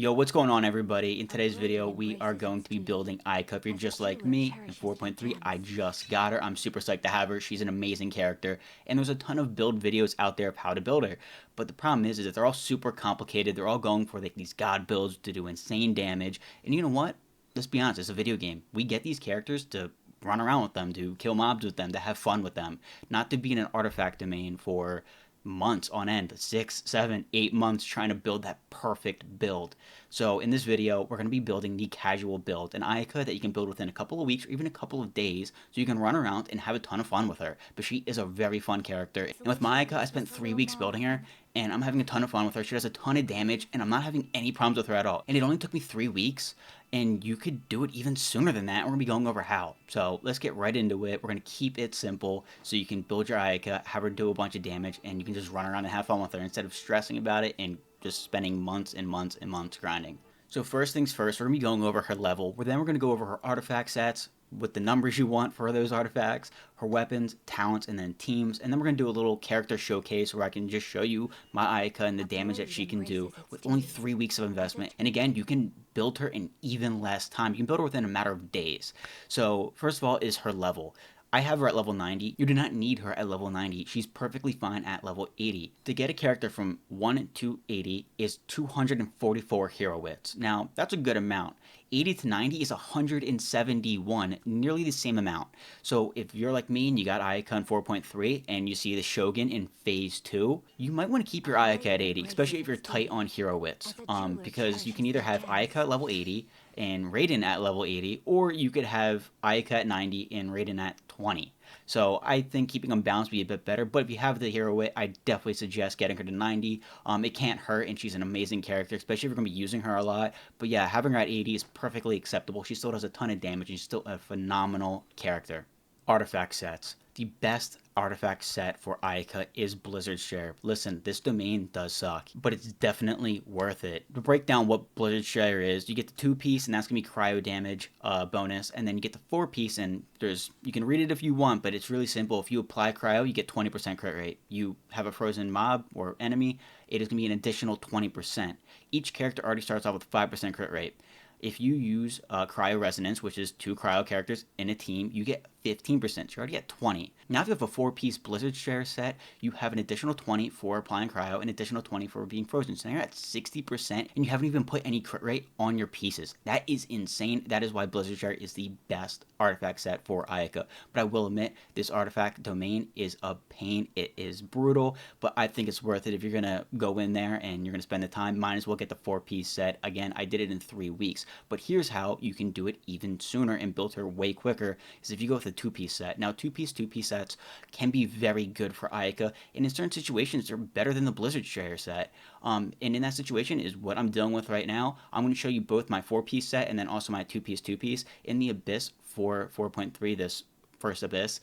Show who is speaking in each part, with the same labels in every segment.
Speaker 1: Yo, what's going on, everybody? In today's video, we are going to be building Ayaka. If you're just like me, in 4.3, I just got her. I'm super psyched to have her. She's an amazing character, and there's a ton of build videos out there of how to build her. But the problem is that they're all super complicated. They're all going for like these god builds to do insane damage. And you know what? Let's be honest, it's a video game. We get these characters to run around with them, to kill mobs with them, to have fun with them, not to be in an artifact domain for months on end, 6, 7, 8 months trying to build that perfect build. So in this video, we're going to be building the casual build, an Ayaka that you can build within a couple of weeks or even a couple of days, so you can run around and have a ton of fun with her. But she is a very fun character. And with my Ayaka, I spent 3 weeks building her, and I'm having a ton of fun with her. She does a ton of damage, and I'm not having any problems with her at all. And it only took me 3 weeks, and you could do it even sooner than that. We're going to be going over how. So let's get right into it. We're going to keep it simple so you can build your Ayaka, have her do a bunch of damage, and you can just run around and have fun with her instead of stressing about it and just spending months and months and months grinding. So first things first, we're going to be going over her level. Then we're going to go over her artifact sets with the numbers you want for those artifacts, her weapons, talents, and then teams. And then we're going to do a little character showcase where I can just show you my Ayaka and the damage that she can do with only 3 weeks of investment. And again, you can build her in even less time. You can build her within a matter of days. So first of all is her level. I have her at level 90. You do not need her at level 90. She's perfectly fine at level 80. To get a character from 1 to 80 is 244 hero wits. Now, that's a good amount. 80 to 90 is 171, nearly the same amount. So if you're like me and you got Ayaka in 4.3 and you see the Shogun in phase 2, you might want to keep your Ayaka at 80, especially if you're tight on hero wits. Because you can either have Ayaka at level 80 and Raiden at level 80, or you could have Ayaka at 90 and Raiden at 20. So I think keeping them balanced would be a bit better, but if you have the hero wit, I definitely suggest getting her to 90. It can't hurt, and she's an amazing character, especially if you're going to be using her a lot. But yeah, having her at 80 is perfectly acceptable. She still does a ton of damage, and she's still a phenomenal character. Artifact sets. The best artifact set for Ayaka is Blizzard Share. Listen, this domain does suck, but it's definitely worth it. To break down what Blizzard Share is, you get the 2-piece, and that's going to be cryo damage bonus, and then you get the 4-piece, and you can read it if you want, but it's really simple. If you apply cryo, you get 20% crit rate. You have a frozen mob or enemy, it is going to be an additional 20%. Each character already starts off with 5% crit rate. If you use Cryo Resonance, which is 2 cryo characters in a team, you get 15%. So you're already at 20. Now if you have a 4-piece Blizzard Share set, you have an additional 20 for applying cryo, an additional 20 for being frozen. So now you're at 60%, and you haven't even put any crit rate on your pieces. That is insane. That is why Blizzard Share is the best artifact set for Ayaka. But I will admit, this artifact domain is a pain. It is brutal, but I think it's worth it. If you're going to go in there and you're going to spend the time, might as well get the 4-piece set. Again, I did it in 3 weeks. But here's how you can do it even sooner and build her way quicker, is if you go with a 2-piece set. Now, 2-piece sets can be very good for Ayaka, and in certain situations, they're better than the Blizzard Share set. And in that situation is what I'm dealing with right now. I'm going to show you both my 4-piece set and then also my 2-piece. In the Abyss for 4.3, this first Abyss,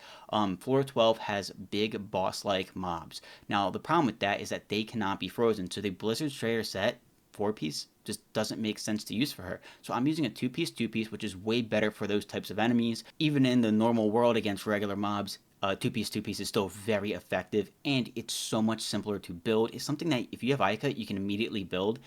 Speaker 1: floor 12 has big boss-like mobs. Now, the problem with that is that they cannot be frozen, so the Blizzard Share set 4-piece just doesn't make sense to use for her. So I'm using a 2-piece, which is way better for those types of enemies. Even in the normal world against regular mobs, 2-piece is still very effective, and it's so much simpler to build. It's something that if you have Ayaka, you can immediately build,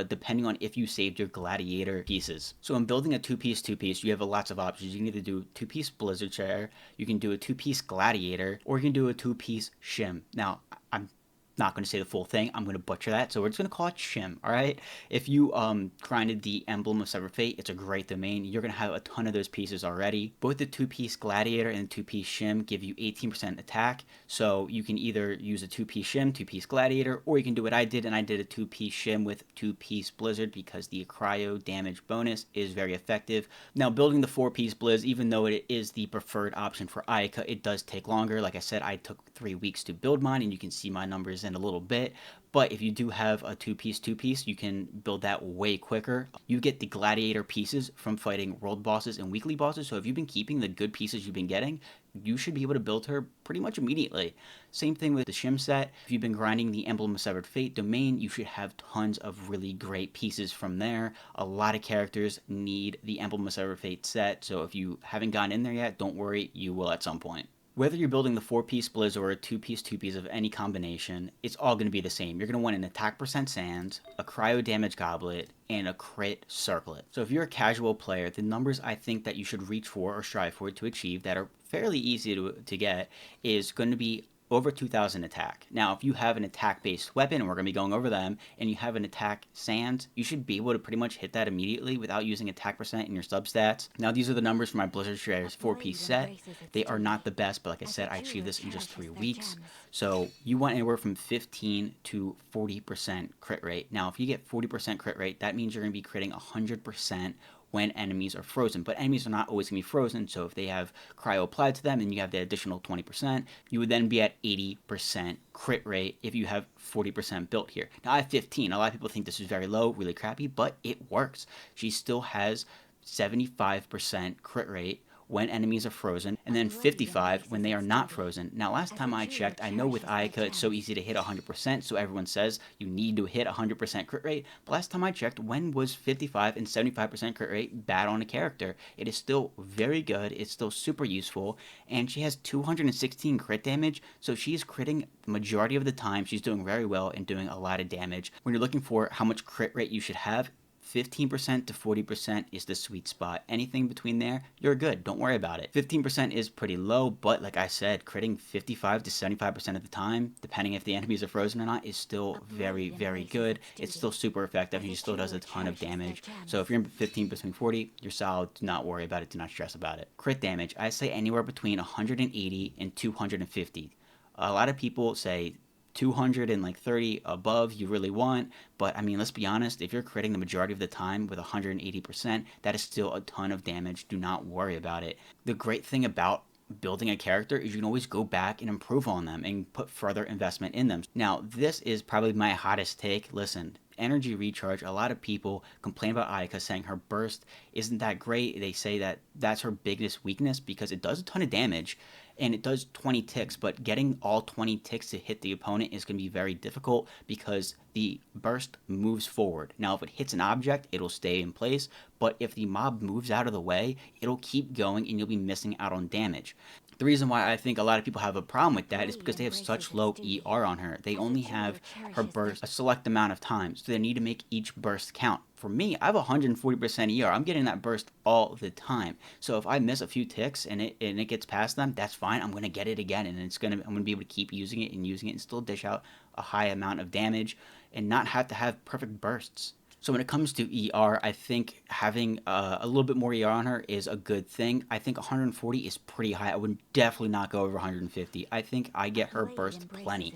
Speaker 1: depending on if you saved your gladiator pieces. So in building a 2-piece, you have lots of options. You can either do 2-piece Blizzard Share, you can do a 2-piece gladiator, or you can do a 2-piece shim. Now, I'm not going to say the full thing. I'm going to butcher that, so we're just going to call it Shim, all right? If you grinded the Emblem of Severed Fate, it's a great domain. You're going to have a ton of those pieces already. Both the 2-piece Gladiator and the 2-piece Shim give you 18% attack, so you can either use a 2-piece Shim, 2-piece Gladiator, or you can do what I did, and I did a 2-piece Shim with 2-piece Blizzard because the cryo damage bonus is very effective. Now, building the 4-piece Blizz, even though it is the preferred option for Ayaka, it does take longer. Like I said, I took 3 weeks to build mine, and you can see my numbers in a little bit. But if you do have a 2-piece, you can build that way quicker. You get the gladiator pieces from fighting world bosses and weekly bosses, so if you've been keeping the good pieces you've been getting, you should be able to build her pretty much immediately. Same thing with the Shim set. If you've been grinding the Emblem of Severed Fate domain, you should have tons of really great pieces from there. A lot of characters need the Emblem of Severed Fate set, so if you haven't gotten in there yet, don't worry, you will at some point. Whether you're building the 4-piece Blizz or a 2-piece 2-piece of any combination, it's all going to be the same. You're going to want an attack percent Sands, a cryo damage goblet, and a crit circlet. So if you're a casual player, the numbers I think that you should reach for or strive for to achieve that are fairly easy to get is going to be over 2,000 attack. Now, if you have an attack-based weapon, and we're going to be going over them, and you have an attack Sands, you should be able to pretty much hit that immediately without using attack percent in your substats. Now, these are the numbers for my Blizzard Shares 4-piece set. They are not the best, but like I said, I achieved this in just 3 weeks. So you want anywhere from 15 to 40% crit rate. Now, if you get 40% crit rate, that means you're going to be critting 100% when enemies are frozen. But enemies are not always going to be frozen, so if they have cryo applied to them and you have the additional 20%, you would then be at 80% crit rate if you have 40% built here. Now I have 15. A lot of people think this is very low, really crappy, but it works. She still has 75% crit rate when enemies are frozen, and then 55 when they are not frozen. Now, last time I checked, I know with Ayaka it's so easy to hit 100%, so everyone says you need to hit 100% crit rate, but last time I checked, when was 55 and 75% crit rate bad on a character? It is still very good, it's still super useful, and she has 216 crit damage, so she's critting the majority of the time. She's doing very well and doing a lot of damage. When you're looking for how much crit rate you should have, 15% to 40% is the sweet spot. Anything between there, you're good. Don't worry about it. 15% is pretty low, but like I said, critting 55 to 75% of the time, depending if the enemies are frozen or not, is still very, very good. It's still super effective, and she still does a ton of damage. So if you're in 15 between 40, you're solid. Do not worry about it. Do not stress about it. Crit damage, I say anywhere between 180 and 250. A lot of people say 230 above you really want, but I mean, let's be honest, if you're critting the majority of the time with 180%, that is still a ton of damage. Do not worry about it. The great thing about building a character is you can always go back and improve on them and put further investment in them. Now, this is probably my hottest take. Listen, energy recharge, a lot of people complain about Ayaka saying her burst isn't that great. They say that that's her biggest weakness because it does a ton of damage and it does 20 ticks, but getting all 20 ticks to hit the opponent is going to be very difficult because the burst moves forward. Now, if it hits an object, it'll stay in place, but if the mob moves out of the way, it'll keep going and you'll be missing out on damage. The reason why I think a lot of people have a problem with that is because they have such low ER on her. They only have her burst a select amount of times, so they need to make each burst count. For me, I have 140% ER. I'm getting that burst all the time. So if I miss a few ticks and it gets past them, that's fine. I'm gonna get it again, and I'm gonna be able to keep using it and still dish out a high amount of damage and not have to have perfect bursts. So when it comes to ER, I think having a little bit more ER on her is a good thing. I think 140 is pretty high. I would definitely not go over 150. I think I get her burst plenty,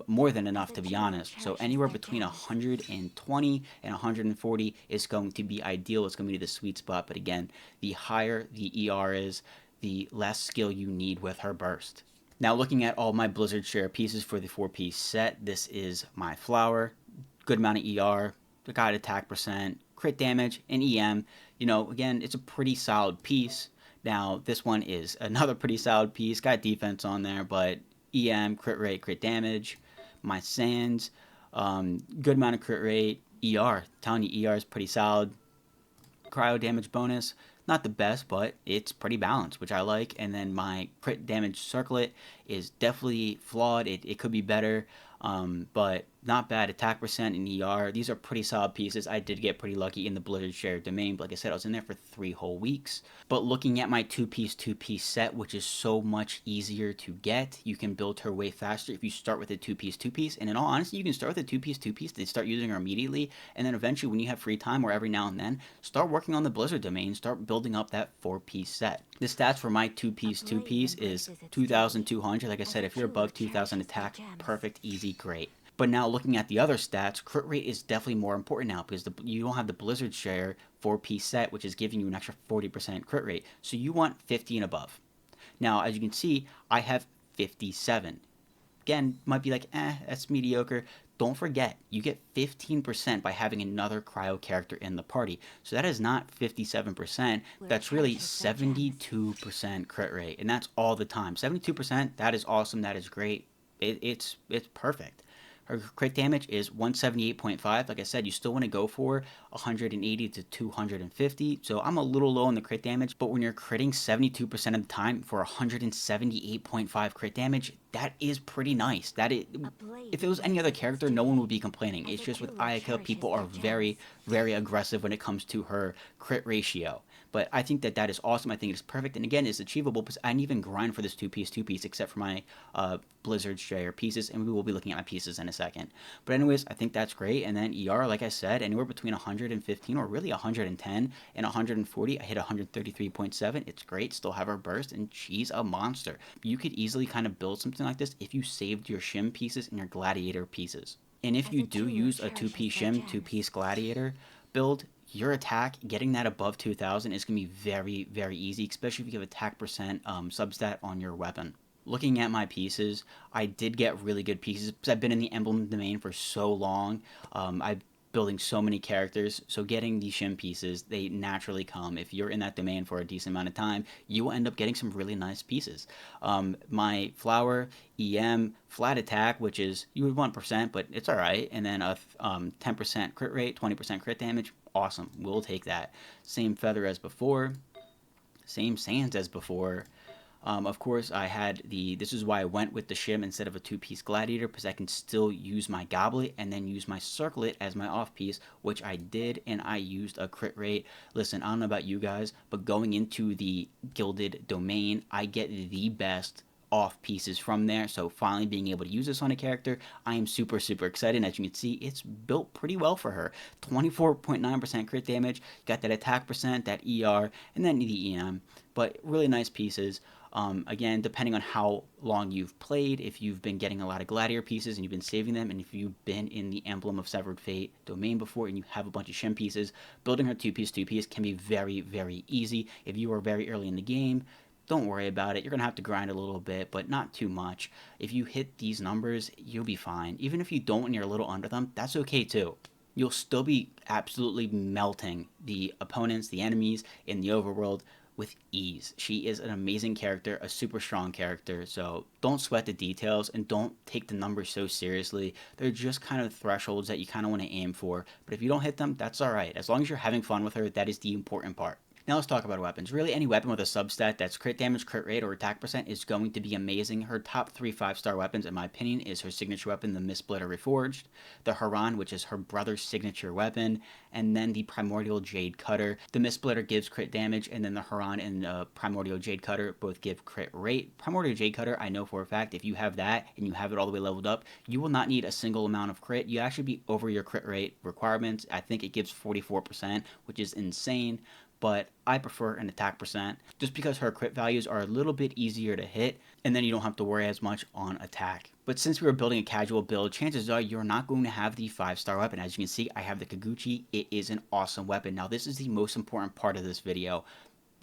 Speaker 1: more than enough to be honest. So anywhere between 120 and 140 is going to be ideal. It's going to be the sweet spot. But again, the higher the ER is, the less skill you need with her burst. Now looking at all my Blizzard Share pieces for the 4-piece set, this is my flower, good amount of ER, the guide attack percent, crit damage, and EM. You know, again, it's a pretty solid piece. Now, this one is another pretty solid piece. Got defense on there, but EM, crit rate, crit damage. My Sands, good amount of crit rate. ER, telling you, ER is pretty solid. Cryo damage bonus, not the best, but it's pretty balanced, which I like. And then my crit damage circlet is definitely flawed. It could be better, but not bad. Attack percent and ER, these are pretty solid pieces. I did get pretty lucky in the Blizzard Shared domain, but like I said, I was in there for 3 whole weeks. But looking at my 2-piece set, which is so much easier to get, you can build her way faster if you start with a 2-piece. And in all honesty, you can start with a 2-piece and start using her immediately, and then eventually when you have free time or every now and then, start working on the Blizzard domain, start building up that 4-piece set. The stats for my 2-piece is 2,200. Like I said, if you're above 2,000 attack, perfect, easy, great. But now looking at the other stats, crit rate is definitely more important now because you don't have the Blizzard Share 4-piece set, which is giving you an extra 40% crit rate. So you want 50 and above. Now, as you can see, I have 57. Again, might be like, that's mediocre. Don't forget, you get 15% by having another cryo character in the party. So that is not 57%. That's really 72% crit rate. And that's all the time. 72%, that is awesome. That is great. It's perfect. Her crit damage is 178.5. Like I said, you still want to go for 180 to 250. So I'm a little low on the crit damage, but when you're critting 72% of the time for 178.5 crit damage, that is pretty nice. If it was any other character, no one would be complaining. It's just with Ayaka, people are very, very aggressive when it comes to her crit ratio. But I think that is awesome. I think it is perfect. And again, it's achievable because I didn't even grind for this two-piece, except for my Blizzard Strayer pieces. And we will be looking at my pieces in a second. But anyways, I think that's great. And then ER, like I said, anywhere between 115 or really 110 and 140. I hit 133.7. It's great. Still have her burst. And she's a monster. You could easily kind of build something like this if you saved your shim pieces and your gladiator pieces. And if you do use a two-piece shim, two-piece gladiator build, your attack, getting that above 2,000 is going to be very, very easy, especially if you have attack percent substat on your weapon. Looking at my pieces, I did get really good pieces because I've been in the emblem domain for so long. I've building so many characters, so getting these shim pieces, they naturally come. If you're in that domain for a decent amount of time, you will end up getting some really nice pieces. My flower, EM, flat attack, which is you would 1%, but it's alright, and then a 10% crit rate, 20% crit damage, awesome, we'll take that. Same feather as before, same sands as before. Of course, I had this is why I went with the shim instead of a two-piece gladiator, because I can still use my goblet and then use my circlet as my off-piece, which I did, and I used a crit rate. Listen, I don't know about you guys, but going into the gilded domain, I get the best off pieces from there. So finally being able to use this on a character, I am super, super excited. And as you can see, it's built pretty well for her. 24.9% crit damage, got that attack percent, that ER, and then the EM, but really nice pieces. Again, depending on how long you've played, if you've been getting a lot of gladiator pieces and you've been saving them, and if you've been in the Emblem of Severed Fate domain before and you have a bunch of shim pieces, building her two-piece can be very, very easy. If you are very early in the game, don't worry about it. You're going to have to grind a little bit, but not too much. If you hit these numbers, you'll be fine. Even if you don't and you're a little under them, that's okay too. You'll still be absolutely melting the opponents, the enemies in the overworld with ease. She is an amazing character, a super strong character, so don't sweat the details and don't take the numbers so seriously. They're just kind of thresholds that you kind of want to aim for, but if you don't hit them, that's alright. As long as you're having fun with her, that is the important part. Now let's talk about weapons. Really, any weapon with a substat that's crit damage, crit rate, or attack percent is going to be amazing. Her top 3 5-star weapons, in my opinion, is her signature weapon, the Mistsplitter Reforged, the Haran, which is her brother's signature weapon, and then the Primordial Jade Cutter. The Mistsplitter gives crit damage, and then the Haran and the Primordial Jade Cutter both give crit rate. Primordial Jade Cutter, I know for a fact, if you have that and you have it all the way leveled up, you will not need a single amount of crit. You actually be over your crit rate requirements. I think it gives 44%, which is insane. But I prefer an attack percent just because her crit values are a little bit easier to hit, and then you don't have to worry as much on attack. But since we were building a casual build, chances are you're not going to have the 5-star weapon. As you can see, I have the Kiguchi. It is an awesome weapon. Now, this is the most important part of this video.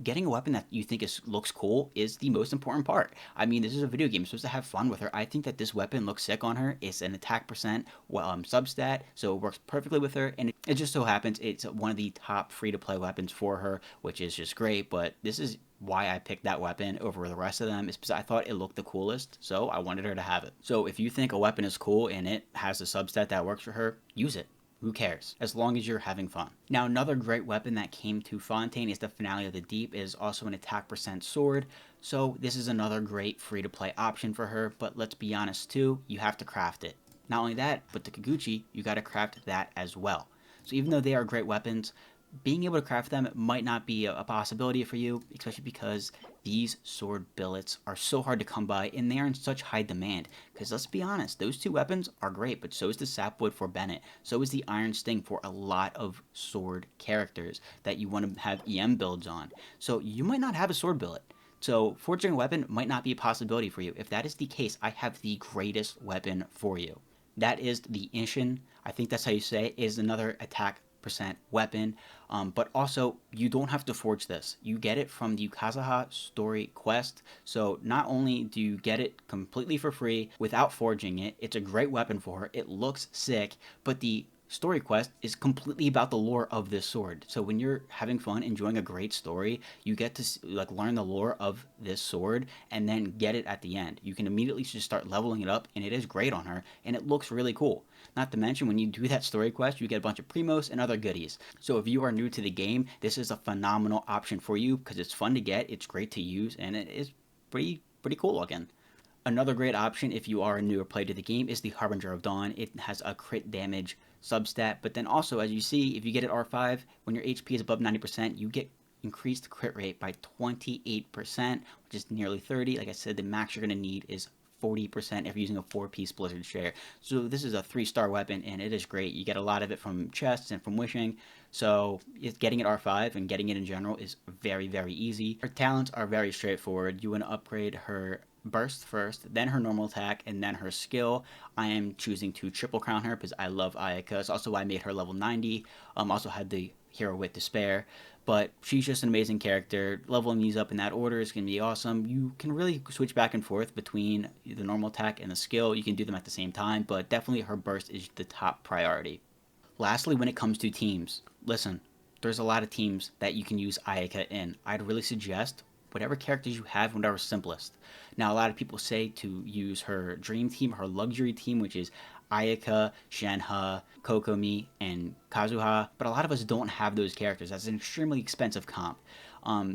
Speaker 1: Getting a weapon that you think looks cool is the most important part. I mean, this is a video game. You're supposed to have fun with her. I think that this weapon looks sick on her. It's an attack percent substat, so it works perfectly with her. And it just so happens it's one of the top free-to-play weapons for her, which is just great. But this is why I picked that weapon over the rest of them, is because I thought it looked the coolest, so I wanted her to have it. So if you think a weapon is cool and it has a substat that works for her, use it. Who cares? As long as you're having fun. Now, another great weapon that came to Fontaine is the Finale of the Deep. It is also an attack percent sword. So this is another great free-to-play option for her. But let's be honest too, you have to craft it. Not only that, but the Kiguchi, you got to craft that as well. So even though they are great weapons, being able to craft them might not be a possibility for you, especially because these sword billets are so hard to come by and they are in such high demand. Because let's be honest, those two weapons are great, but so is the Sapwood for Bennett. So is the Iron Sting for a lot of sword characters that you want to have EM builds on. So you might not have a sword billet. So forging a weapon might not be a possibility for you. If that is the case, I have the greatest weapon for you. That is the Ishin. I think that's how you say it, is another attack percent weapon, but also you don't have to forge this. You get it from the Kazuha story quest, so not only do you get it completely for free without forging it, it's a great weapon for her, it looks sick, but the story quest is completely about the lore of this sword. So when you're having fun, enjoying a great story, you get to like learn the lore of this sword and then get it at the end. You can immediately just start leveling it up, and it is great on her, and it looks really cool. Not to mention, when you do that story quest, you get a bunch of primos and other goodies. So if you are new to the game, this is a phenomenal option for you because it's fun to get, it's great to use, and it is pretty cool looking. Another great option if you are a newer player to the game is the Harbinger of Dawn. It has a crit damage substat, but then also, as you see, if you get it R5, when your HP is above 90%, you get increased crit rate by 28%, which is nearly 30. Like I said, the max you're going to need is 40% if you're using a 4-piece Blizzard Share. So this is a 3-star weapon, and it is great. You get a lot of it from chests and from wishing. So getting it R5 and getting it in general is very easy. Her talents are very straightforward. You want to upgrade her burst first, then her normal attack, and then her skill. I am choosing to triple crown her because I love Ayaka. It's also why I made her level 90. Also had the hero with despair, but she's just an amazing character. Leveling these up in that order is going to be awesome. You can really switch back and forth between the normal attack and the skill. You can do them at the same time, but definitely her burst is the top priority. Lastly, when it comes to teams, listen, there's a lot of teams that you can use Ayaka in. I'd really suggest whatever characters you have, whatever's simplest. Now, a lot of people say to use her dream team, her luxury team, which is Ayaka, Shenhe, Kokomi, and Kazuha, but a lot of us don't have those characters. That's an extremely expensive comp.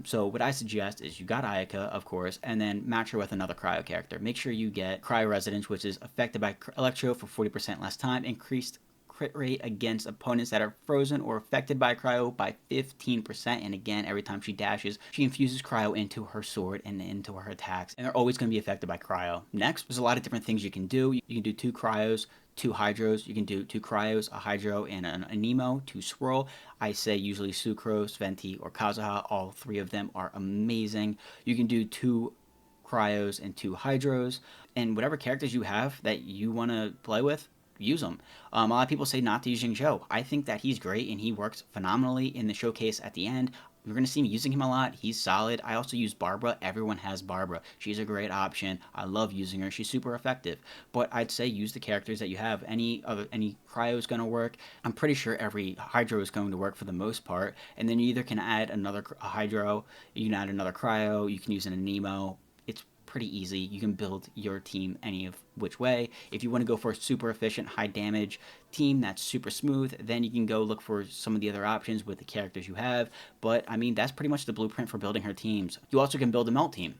Speaker 1: So what I suggest is you got Ayaka, of course, and then match her with another Cryo character. Make sure you get Cryo Resonance, which is affected by Electro for 40% less time, increased crit rate against opponents that are frozen or affected by cryo by 15%, and again, every time she dashes, she infuses cryo into her sword and into her attacks, and they're always going to be affected by cryo. Next, there's a lot of different things you can do. You can do 2 cryos, 2 hydros. You can do 2 cryos, a hydro, and an Nemo to swirl. I say usually Sucrose, Venti, or Kazuha. All 3 of them are amazing. You can do 2 cryos and 2 hydros, and whatever characters you have that you want to play with, use them. A lot of people say not to use Jingzhou. I think that he's great and he works phenomenally in the showcase at the end. You're going to see me using him a lot. He's solid. I also use Barbara. Everyone has Barbara. She's a great option. I love using her. She's super effective. But I'd say use the characters that you have. Any cryo is going to work. I'm pretty sure every hydro is going to work for the most part. And then you either can add another hydro, you can add another cryo, you can use an Anemo. It's pretty easy. You can build your team any of which way. If you want to go for a super efficient, high damage team that's super smooth, then you can go look for some of the other options with the characters you have. But I mean, that's pretty much the blueprint for building her teams. You also can build a melt team.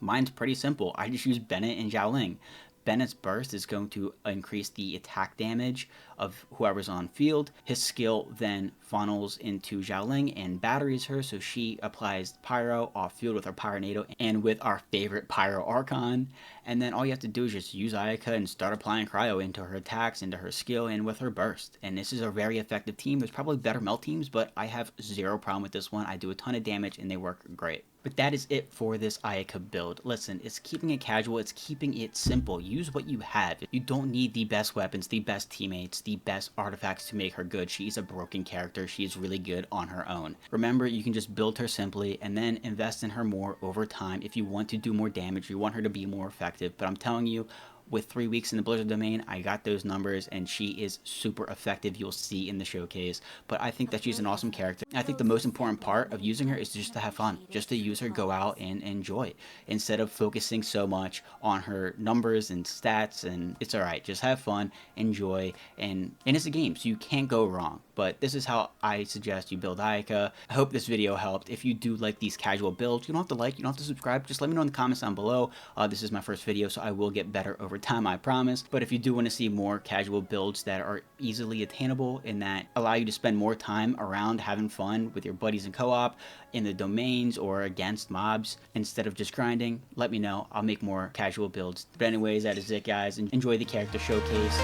Speaker 1: Mine's pretty simple. I just use Bennett and Xiaoling. Bennett's burst is going to increase the attack damage of whoever's on field. His skill then funnels into Xiaoling and batteries her, so she applies Pyro off field with her Pyronado and with our favorite Pyro Archon. And then all you have to do is just use Ayaka and start applying Cryo into her attacks, into her skill, and with her burst. And this is a very effective team. There's probably better melt teams, but I have zero problem with this one. I do a ton of damage and they work great. But that is it for this Ayaka build. Listen, it's keeping it casual, it's keeping it simple. Use what you have. You don't need the best weapons, the best teammates, the best artifacts to make her good. She's a broken character. She is really good on her own. Remember, you can just build her simply and then invest in her more over time if you want to do more damage, you want her to be more effective. But I'm telling you, with 3 weeks in the Blizzard domain, I got those numbers, and she is super effective. You'll see in the showcase. But I think that she's an awesome character. I think the most important part of using her is just to have fun, just to use her, go out and enjoy, instead of focusing so much on her numbers and stats. And it's all right. Just have fun, enjoy, and it's a game, so you can't go wrong. But this is how I suggest you build Ayaka. I hope this video helped. If you do like these casual builds, you don't have to like, you don't have to subscribe. Just let me know in the comments down below. This is my first video, so I will get better over time, I promise. But if you do want to see more casual builds that are easily attainable and that allow you to spend more time around having fun with your buddies in co-op, in the domains, or against mobs instead of just grinding, let me know. I'll make more casual builds. But anyways, that is it, guys. Enjoy the character showcase.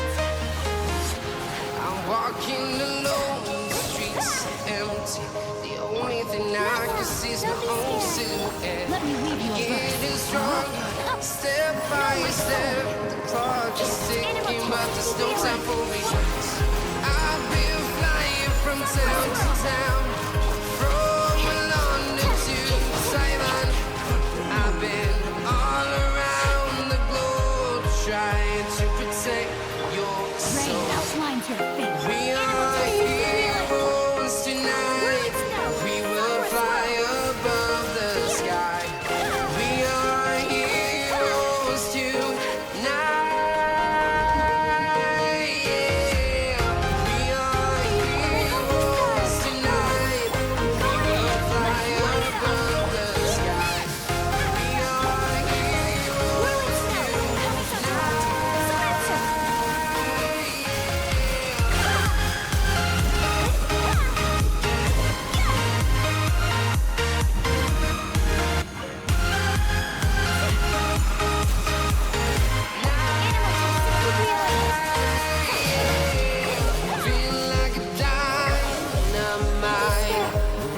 Speaker 2: I'm walking alone, the streets empty. The only thing I can see is my own silhouette. Getting stronger, step by step. The clock is ticking, but there's no time for me. I've been flying from town to town, from London to Taiwan. I've been all around the globe trying to protect your soul.
Speaker 3: Outlines your face.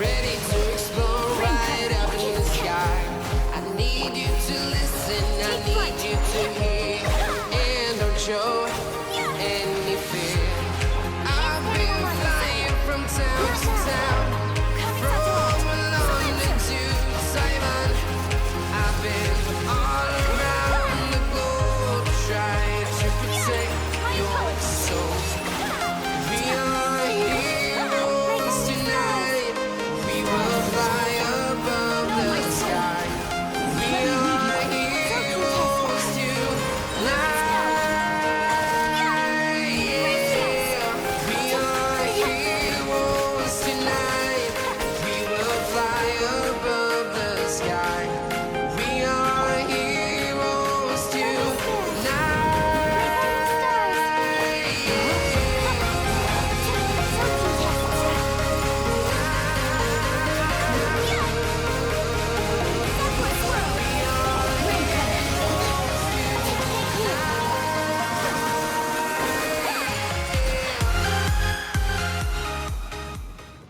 Speaker 2: ready.